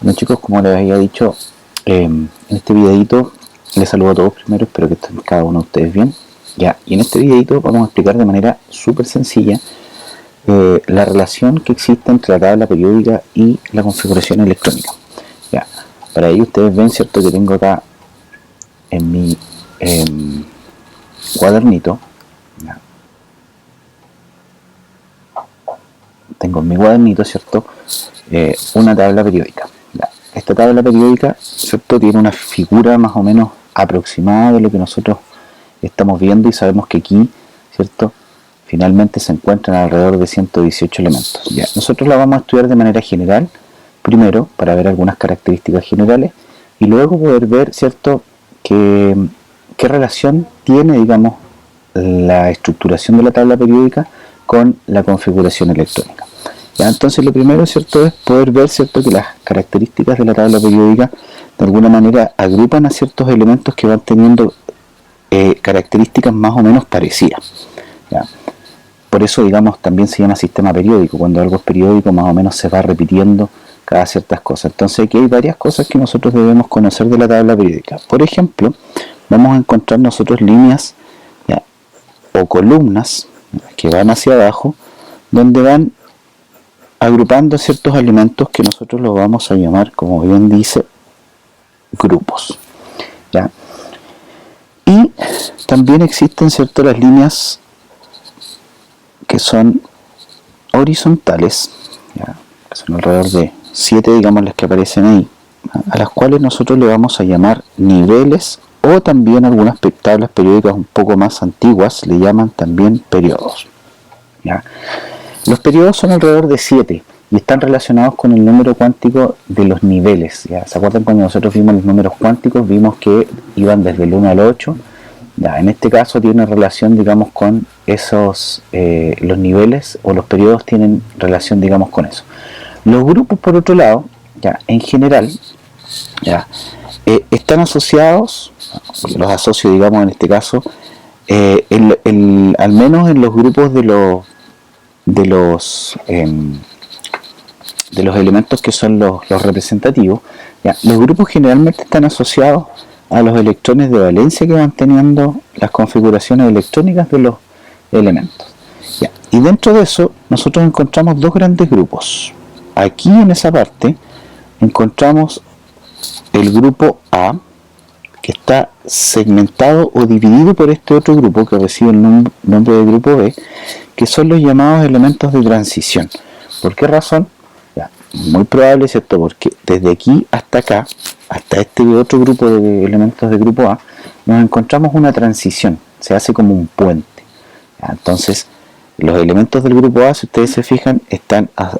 Bueno chicos, como les había dicho, en este videito les saludo a todos primero, espero que estén cada uno de ustedes bien. Ya, y en este videito vamos a explicar de manera súper sencilla la relación que existe entre la tabla periódica y la configuración electrónica. Ya, para ello ustedes ven, cierto, que tengo acá en mi cuadernito, ya, tengo en mi cuadernito, cierto, una tabla periódica. Ya, esta tabla periódica, cierto, tiene una figura más o menos aproximada de lo que nosotros estamos viendo y sabemos que aquí, cierto, finalmente se encuentran alrededor de 118 elementos. Ya, nosotros la vamos a estudiar de manera general, primero para ver algunas características generales y luego poder ver, cierto, qué relación tiene, digamos, la estructuración de la tabla periódica con la configuración electrónica. Ya, entonces lo primero, cierto, es poder ver, cierto, que las características de la tabla periódica de alguna manera agrupan a ciertos elementos que van teniendo características más o menos parecidas. ¿Ya? Por eso, digamos, también se llama sistema periódico. Cuando algo es periódico, más o menos se va repitiendo cada ciertas cosas. Entonces aquí hay varias cosas que nosotros debemos conocer de la tabla periódica. Por ejemplo, vamos a encontrar nosotros líneas, ¿ya?, o columnas, ¿ya?, que van hacia abajo, donde van agrupando ciertos elementos que nosotros los vamos a llamar, como bien dice, grupos. ¿Ya? Y también existen, cierto, las líneas que son horizontales, ¿ya?, que son alrededor de 7, digamos, las que aparecen ahí, ¿ya?, a las cuales nosotros le vamos a llamar niveles, o también algunas tablas periódicas un poco más antiguas le llaman también periodos. ¿Ya? Los periodos son alrededor de 7 y están relacionados con el número cuántico de los niveles. ¿Ya? ¿Se acuerdan cuando nosotros vimos los números cuánticos? Vimos que iban desde el 1 al 8. Ya, en este caso tiene relación, digamos, con esos, los niveles o los periodos tienen relación, digamos, con eso. Los grupos, por otro lado, ya, en general, ya, están asociados, los asocio, digamos, en este caso, al menos en los grupos de los elementos que son los representativos, ¿ya? Los grupos generalmente están asociados a los electrones de valencia que van teniendo las configuraciones electrónicas de los elementos. ¿Ya? Y dentro de eso nosotros encontramos dos grandes grupos. Aquí en esa parte encontramos el grupo A, que está segmentado o dividido por este otro grupo que recibe el nombre de grupo B, que son los llamados elementos de transición. ¿Por qué razón? Ya, muy probable, ¿cierto? Porque desde aquí hasta acá, hasta este otro grupo de elementos de grupo A, nos encontramos una transición, se hace como un puente. Ya, entonces, los elementos del grupo A, si ustedes se fijan, están a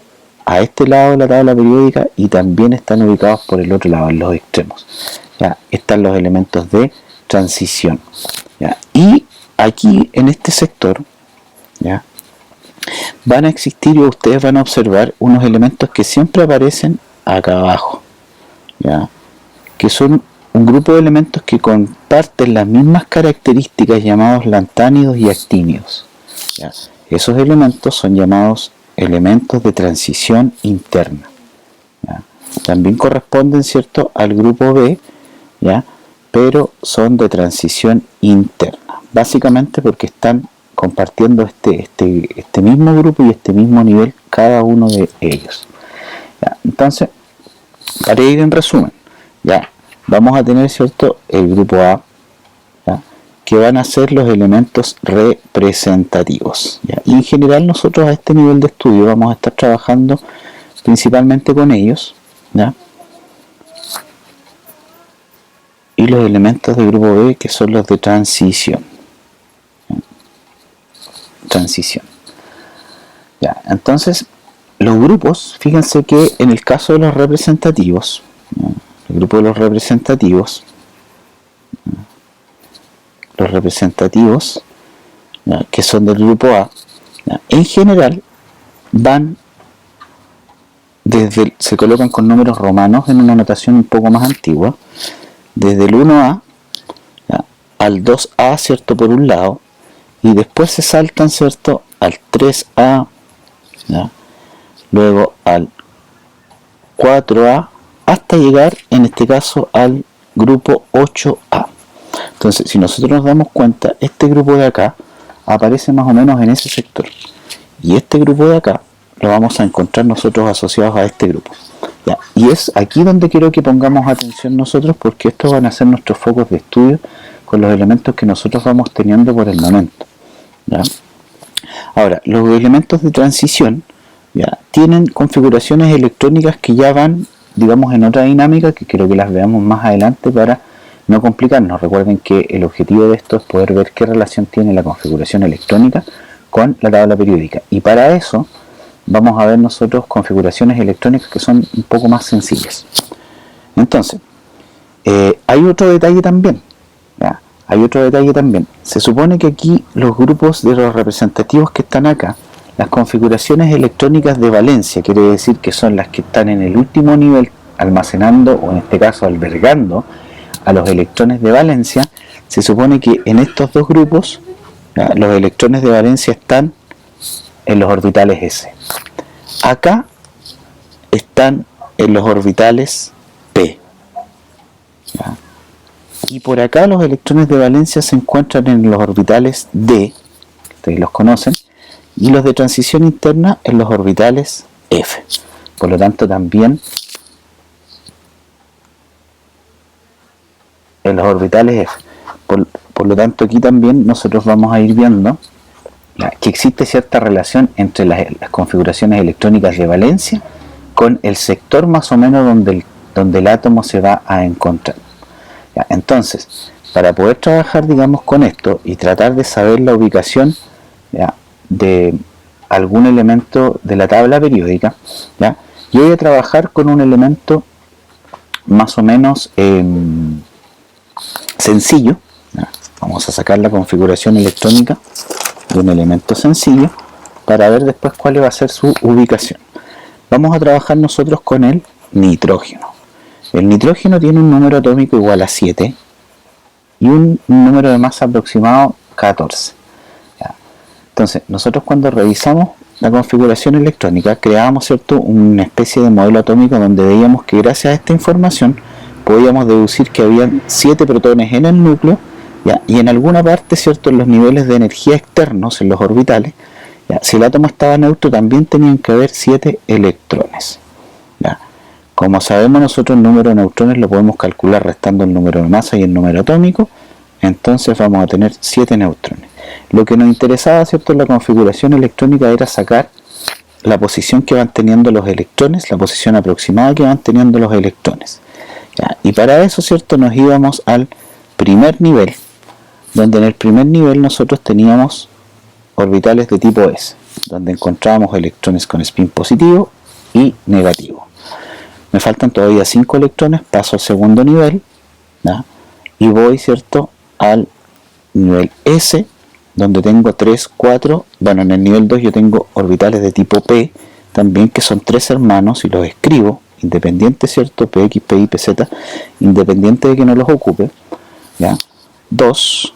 este lado de la tabla periódica y también están ubicados por el otro lado, en los extremos. Ya, están los elementos de transición. Ya, y aquí en este sector, ¿ya?, van a existir, y ustedes van a observar unos elementos que siempre aparecen acá abajo, ¿ya?, que son un grupo de elementos que comparten las mismas características, llamados lantánidos y actínidos. ¿Ya? Esos elementos son llamados elementos de transición interna. ¿Ya? También corresponden, ¿cierto?, al grupo B, ¿ya?, pero son de transición interna, básicamente porque están compartiendo este mismo grupo y este mismo nivel cada uno de ellos. ¿Ya? Entonces, para ir en resumen, ya vamos a tener, ¿cierto?, el grupo A, ¿ya?, que van a ser los elementos representativos, ¿ya? Y en general nosotros a este nivel de estudio vamos a estar trabajando principalmente con ellos, ¿ya?, y los elementos del grupo B, que son los de transición. Ya, entonces, los grupos, fíjense que en el caso de los representativos, ¿ya?, el grupo de los representativos, ¿ya?, que son del grupo A, ¿ya?, en general van se colocan con números romanos en una notación un poco más antigua, desde el 1A, ¿ya?, al 2A, ¿cierto?, por un lado, y después se saltan, ¿cierto?, al 3A, ¿ya?, luego al 4A, hasta llegar en este caso al grupo 8A. Entonces, si nosotros nos damos cuenta, este grupo de acá aparece más o menos en ese sector, y este grupo de acá lo vamos a encontrar nosotros asociados a este grupo. ¿Ya? Y es aquí donde quiero que pongamos atención nosotros, porque estos van a ser nuestros focos de estudio con los elementos que nosotros vamos teniendo por el momento. ¿Ya? Ahora, los elementos de transición, ¿ya?, tienen configuraciones electrónicas que ya van, digamos, en otra dinámica, que quiero que las veamos más adelante para no complicarnos. Recuerden que el objetivo de esto es poder ver qué relación tiene la configuración electrónica con la tabla periódica, y para eso vamos a ver nosotros configuraciones electrónicas que son un poco más sencillas. Entonces, hay otro detalle también. ¿Ya? Hay otro detalle también. Se supone que aquí los grupos de los representativos que están acá, las configuraciones electrónicas de valencia, quiere decir que son las que están en el último nivel almacenando, o en este caso albergando, a los electrones de valencia. Se supone que en estos dos grupos, ¿ya?, los electrones de valencia están en los orbitales S. Acá están en los orbitales P. ¿Ya? Y por acá los electrones de valencia se encuentran en los orbitales D, que ustedes los conocen, y los de transición interna en los orbitales F. Por lo tanto, también en los orbitales F. Por lo tanto, aquí también nosotros vamos a ir viendo, ¿ya?, que existe cierta relación entre las configuraciones electrónicas de valencia con el sector más o menos donde el átomo se va a encontrar. ¿Ya? Entonces, para poder trabajar, digamos, con esto y tratar de saber la ubicación, ¿ya?, de algún elemento de la tabla periódica, ¿ya?, yo voy a trabajar con un elemento más o menos sencillo. ¿Ya? Vamos a sacar la configuración electrónica de un elemento sencillo para ver después cuál va a ser su ubicación. Vamos a trabajar nosotros con el nitrógeno. El nitrógeno tiene un número atómico igual a 7 y un número de masa aproximado 14. ¿Ya? Entonces, nosotros cuando revisamos la configuración electrónica, creábamos, ¿cierto?, una especie de modelo atómico donde veíamos que gracias a esta información podíamos deducir que habían 7 protones en el núcleo, ¿ya?, y en alguna parte, ¿cierto?, en los niveles de energía externos, en los orbitales, ¿ya?, si el átomo estaba neutro también tenían que haber 7 electrones. ¿Ya? Como sabemos nosotros, el número de neutrones lo podemos calcular restando el número de masa y el número atómico, entonces vamos a tener 7 neutrones. Lo que nos interesaba, ¿cierto?, en la configuración electrónica era sacar la posición que van teniendo los electrones, la posición aproximada que van teniendo los electrones. ¿Ya? Y para eso, ¿cierto?, nos íbamos al primer nivel, donde en el primer nivel nosotros teníamos orbitales de tipo S, donde encontrábamos electrones con spin positivo y negativo. Me faltan todavía 5 electrones, paso al segundo nivel, ¿ya?, y voy, ¿cierto?, al nivel S, donde tengo 3, 4, bueno, en el nivel 2 yo tengo orbitales de tipo P, también, que son 3 hermanos, y los escribo, independiente, ¿cierto?, PX, PY, PZ, independiente de que no los ocupe, ¿ya?, 2,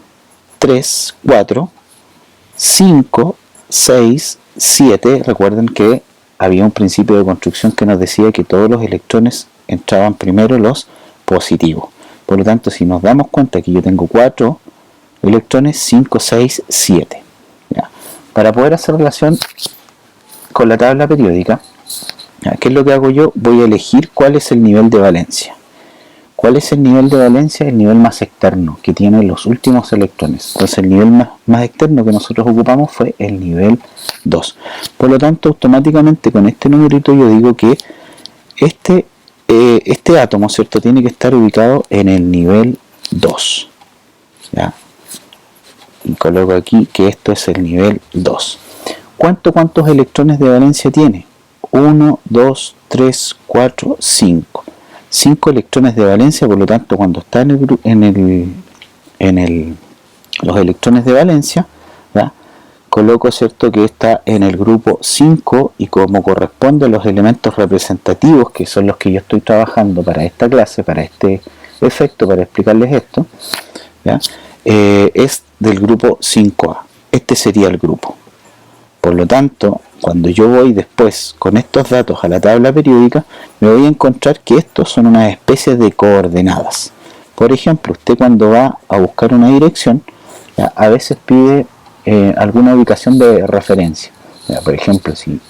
3, 4, 5, 6, 7, recuerden que había un principio de construcción que nos decía que todos los electrones entraban primero los positivos. Por lo tanto, si nos damos cuenta que yo tengo 4 electrones, 5, 6, 7. ¿Ya? Para poder hacer relación con la tabla periódica, ¿ya?, ¿qué es lo que hago yo? Voy a elegir cuál es el nivel de valencia. ¿Cuál es el nivel de valencia? El nivel más externo, que tiene los últimos electrones. Entonces el nivel más externo que nosotros ocupamos fue el nivel 2. Por lo tanto, automáticamente con este numerito yo digo que este átomo, ¿cierto?, tiene que estar ubicado en el nivel 2. ¿Ya? Y coloco aquí que esto es el nivel 2. ¿Cuántos electrones de valencia tiene? 1, 2, 3, 4, 5. 5 electrones de valencia. Por lo tanto, cuando está los electrones de valencia, ¿ya?, coloco, ¿cierto?, que está en el grupo 5, y como corresponde a los elementos representativos, que son los que yo estoy trabajando para esta clase, para este efecto, para explicarles esto, ¿ya?, es del grupo 5A. Este sería el grupo. Por lo tanto, cuando yo voy después con estos datos a la tabla periódica, me voy a encontrar que estos son unas especies de coordenadas. Por ejemplo, usted cuando va a buscar una dirección, ¿ya? A veces pide alguna ubicación de referencia. ¿Ya? Por ejemplo, si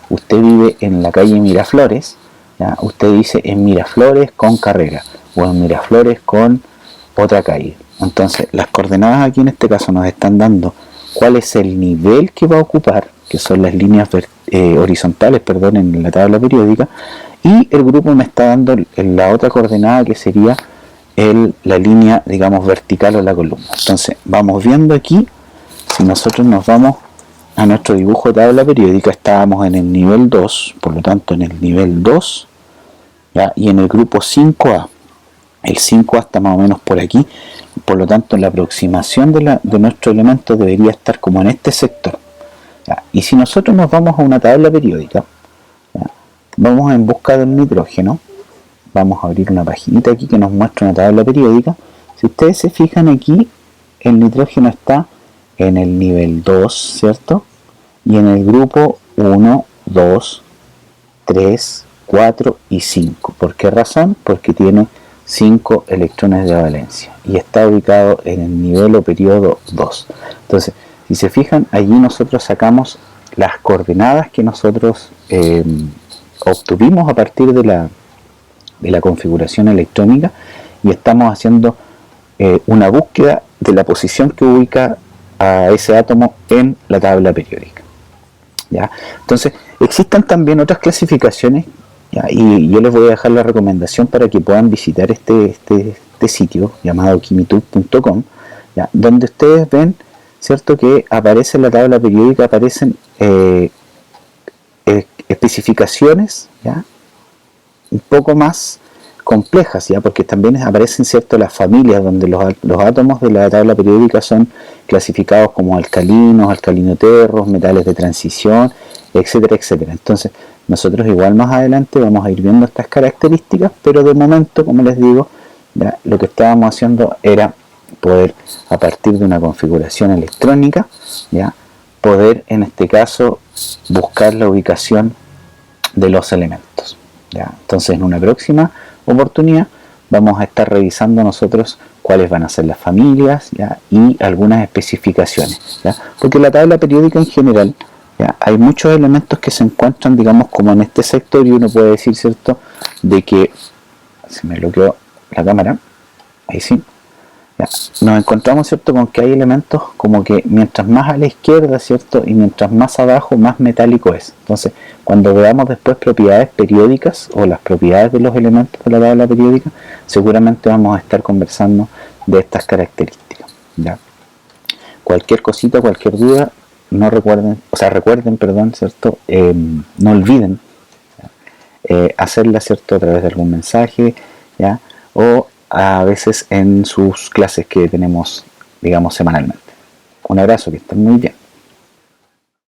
usted vive en la calle Miraflores, ¿ya? Usted dice en Miraflores con Carrera o en Miraflores con otra calle. Entonces, las coordenadas aquí en este caso nos están dando cuál es el nivel que va a ocupar, que son las líneas horizontales, perdón, en la tabla periódica, y el grupo me está dando la otra coordenada que sería la línea, digamos, vertical o la columna. Entonces, vamos viendo aquí, si nosotros nos vamos a nuestro dibujo de tabla periódica, estábamos en el nivel 2, por lo tanto en el nivel 2, ¿ya? Y en el grupo 5A. El 5A está más o menos por aquí, por lo tanto la aproximación de nuestro elemento debería estar como en este sector. ¿Ya? Y si nosotros nos vamos a una tabla periódica, ¿ya? Vamos en busca del nitrógeno, vamos a abrir una paginita aquí que nos muestra una tabla periódica. Si ustedes se fijan aquí, el nitrógeno está en el nivel 2, ¿cierto? Y en el grupo 1, 2, 3, 4 y 5. ¿Por qué razón? Porque tiene 5 electrones de valencia y está ubicado en el nivel o periodo 2. Entonces, si se fijan, allí nosotros sacamos las coordenadas que nosotros obtuvimos a partir de la configuración electrónica y estamos haciendo una búsqueda de la posición que ubica a ese átomo en la tabla periódica. ¿Ya? Entonces, existen también otras clasificaciones, ¿ya? Y yo les voy a dejar la recomendación para que puedan visitar este sitio llamado kimitube.com, donde ustedes ven, ¿cierto?, que aparece en la tabla periódica, aparecen especificaciones, ¿ya?, un poco más complejas, ¿ya?, porque también aparecen, ¿cierto?, las familias donde los átomos de la tabla periódica son clasificados como alcalinos, alcalinoterros, metales de transición, etcétera, etcétera. Entonces, nosotros igual más adelante vamos a ir viendo estas características, pero de momento, como les digo, ¿ya?, lo que estábamos haciendo era poder, a partir de una configuración electrónica, ¿ya?, poder en este caso buscar la ubicación de los elementos, ¿ya? Entonces, en una próxima oportunidad vamos a estar revisando nosotros cuáles van a ser las familias, ¿ya?, y algunas especificaciones, ¿ya?, porque la tabla periódica en general, ¿ya?, hay muchos elementos que se encuentran, digamos, como en este sector, y uno puede decir, ¿cierto?, de que se me bloqueó la cámara, ahí sí, ¿ya?, nos encontramos, ¿cierto?, con que hay elementos como que mientras más a la izquierda, ¿cierto?, y mientras más abajo, más metálico es. Entonces, cuando veamos después propiedades periódicas o las propiedades de los elementos de la tabla periódica, seguramente vamos a estar conversando de estas características, ¿ya? Cualquier cosita, cualquier duda, no recuerden, recuerden, ¿cierto?, no olviden hacerla, ¿cierto?, a través de algún mensaje, ¿ya?, o a veces en sus clases que tenemos, digamos, semanalmente. Un abrazo, que estén muy bien.